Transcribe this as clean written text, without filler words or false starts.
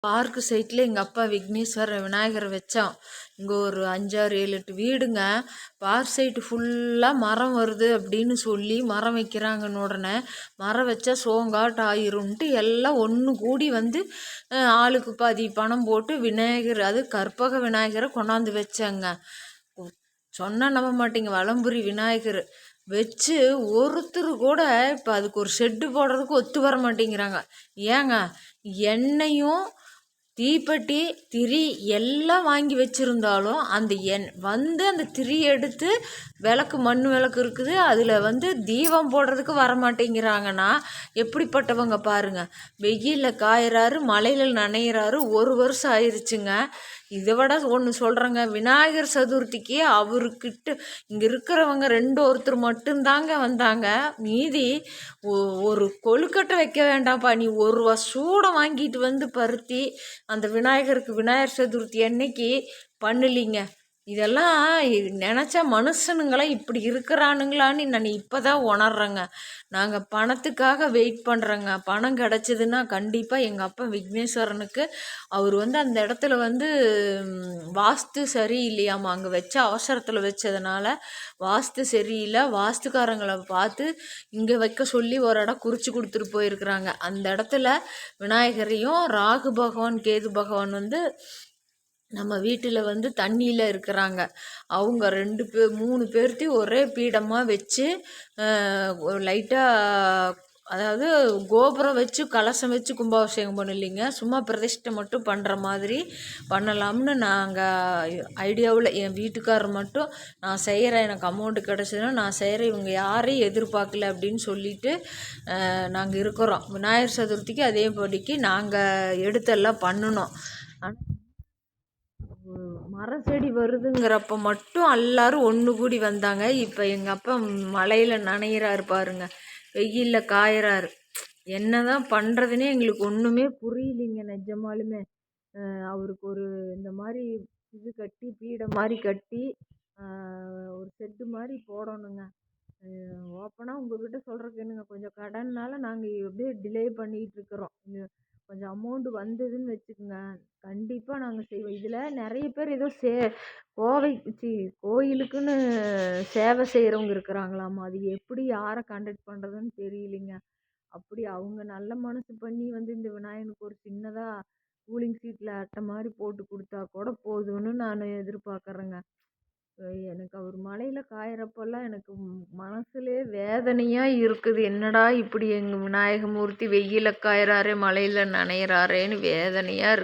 Park சைட்டில் எங்கள் அப்பா விக்னேஸ்வரர் விநாயகரை வச்சான். இங்கே ஒரு 5, 6, 7, 8 வீடுங்க. பார்க் சைட்டு ஃபுல்லாக மரம் வருது அப்படின்னு சொல்லி மரம் வைக்கிறாங்கன்னு உடனே மரம் வச்சா சோங்காட்டு ஆயிரும்ன்ட்டு எல்லாம் ஒன்று கூடி வந்து ஆளுக்கு பாதி பணம் போட்டு விநாயகர், அது கற்பக விநாயகரை கொண்டாந்து வச்சாங்க. சொன்னால் நம்ப மாட்டீங்க, வலம்புரி விநாயகர் வச்சு ஒருத்தர் கூட இப்போ அதுக்கு ஒரு ஷெட்டு போடுறதுக்கு ஒத்து வர மாட்டேங்கிறாங்க. ஏங்க, எண்ணெயும் தீப்பெட்டி திரி எல்லாம் வாங்கி வச்சுருந்தாலும் அந்த அந்த திரி எடுத்து விளக்கு, மண் விளக்கு இருக்குது, அதில் தீபம் போடுறதுக்கு வர மாட்டேங்கிறாங்கன்னா எப்படிப்பட்டவங்க பாருங்கள். வெயிலில் காயிறாரு, மழையில் நனையிறாரு. 1 வருஷம் ஆயிடுச்சுங்க. இதை விட ஒன்று சொல்கிறேங்க, விநாயகர் சதுர்த்திக்கு அவர்கிட்ட இங்கே இருக்கிறவங்க ஒருத்தர் மட்டும்தாங்க வந்தாங்க. மீதி ஒரு கொழுக்கட்டை வைக்க வேண்டாம்ப்பா, நீ 1 ரூபா சூடம் வாங்கிட்டு பருத்தி அந்த விநாயகருக்கு விநாயகர் சதுர்த்தி அன்னைக்கு பண்ணலிங்க. இதெல்லாம் நினச்சா மனுஷனுங்களாம் இப்படி இருக்கிறானுங்களான்னு நான் இப்போ தான் உணர்றேங்க. நாங்கள் பணத்துக்காக வெயிட் பண்ணுறோங்க. பணம் கிடச்சிதுன்னா கண்டிப்பாக எங்கள் அப்பா விக்னேஸ்வரனுக்கு அவர் அந்த இடத்துல வாஸ்து சரியில்லையாமா. அங்கே வச்ச அவசரத்தில் வச்சதுனால வாஸ்து சரியில்லை. வாஸ்துக்காரங்களை பார்த்து இங்கே வைக்க சொல்லி ஒரு இடம் குறித்து கொடுத்துட்டு போயிருக்கிறாங்க. அந்த இடத்துல விநாயகரையும் ராகு பகவான், கேது பகவான் நம்ம வீட்டில் தண்ணியில் இருக்கிறாங்க. அவங்க 3 பேர்த்தையும் ஒரே பீடமாக வச்சு லைட்டாக, அதாவது கோபுரம் வச்சு கலசம் வச்சு கும்பாபிஷேகம் பண்ணலைங்க, சும்மா பிரதிஷ்டை மட்டும் பண்ணுற மாதிரி பண்ணலாம்னு நாங்கள் ஐடியாவில், என் வீட்டுக்காரர் மட்டும் நான் செய்கிறேன், எனக்கு அமௌண்ட்டு கிடச்சதுன்னா நான் செய்கிறேன், இவங்க யாரையும் எதிர்பார்க்கல அப்படின்னு சொல்லிட்டு நாங்கள் இருக்கிறோம். விநாயகர் சதுர்த்திக்கு அதேபடிக்கு நாங்கள் எடுத்தெல்லாம் பண்ணணும். ஆனால் மரம் செடி வருதுங்கிறப்ப மட்டும் எல்லாரும் ஒன்று கூடி வந்தாங்க. இப்போ எங்கள் அப்பா மழையில் நனையிறாரு பாருங்க, வெயிலில் காயிறாரு. என்ன தான் பண்ணுறதுனே எங்களுக்கு ஒன்றுமே புரியலிங்க நிஜமாலுமே. அவருக்கு ஒரு இந்த மாதிரி இது கட்டி, பீடை மாதிரி கட்டி ஒரு செட்டு மாதிரி போடணுங்க. ஓப்பனாக உங்கள்கிட்ட சொல்கிறதுக்கு என்னங்க, கொஞ்சம் கடன்னால் நாங்கள் எப்படியே டிலே பண்ணிகிட்டு இருக்கிறோம். கொஞ்சம் அமௌண்ட்டு வந்ததுன்னு வச்சுக்கோங்க, கண்டிப்பாக நாங்கள் செய்வோம். இதில் நிறைய பேர் ஏதோ கோயிலுக்குன்னு சேவை செய்கிறவங்க இருக்கிறாங்களாமா. அது எப்படி யாரை கான்டாக்ட் பண்ணுறதுன்னு தெரியலைங்க. அப்படி அவங்க நல்ல மனசு பண்ணி இந்த விநாயகனுக்கு ஒரு சின்னதாக கூலிங் சீட்டில் அட்டை மாதிரி போட்டு கொடுத்தா கூட போதும்னு நான் எதிர்பார்க்குறேங்க. எனக்கு அவர் மழையில் காயிறப்பெல்லாம் எனக்கு மனசுலே வேதனையாக இருக்குது. என்னடா இப்படி எங்கள் விநாயகமூர்த்தி வெயிலில் காயிறாரே, மழையில் நனையிறாரேன்னு வேதனையாக இருக்குது.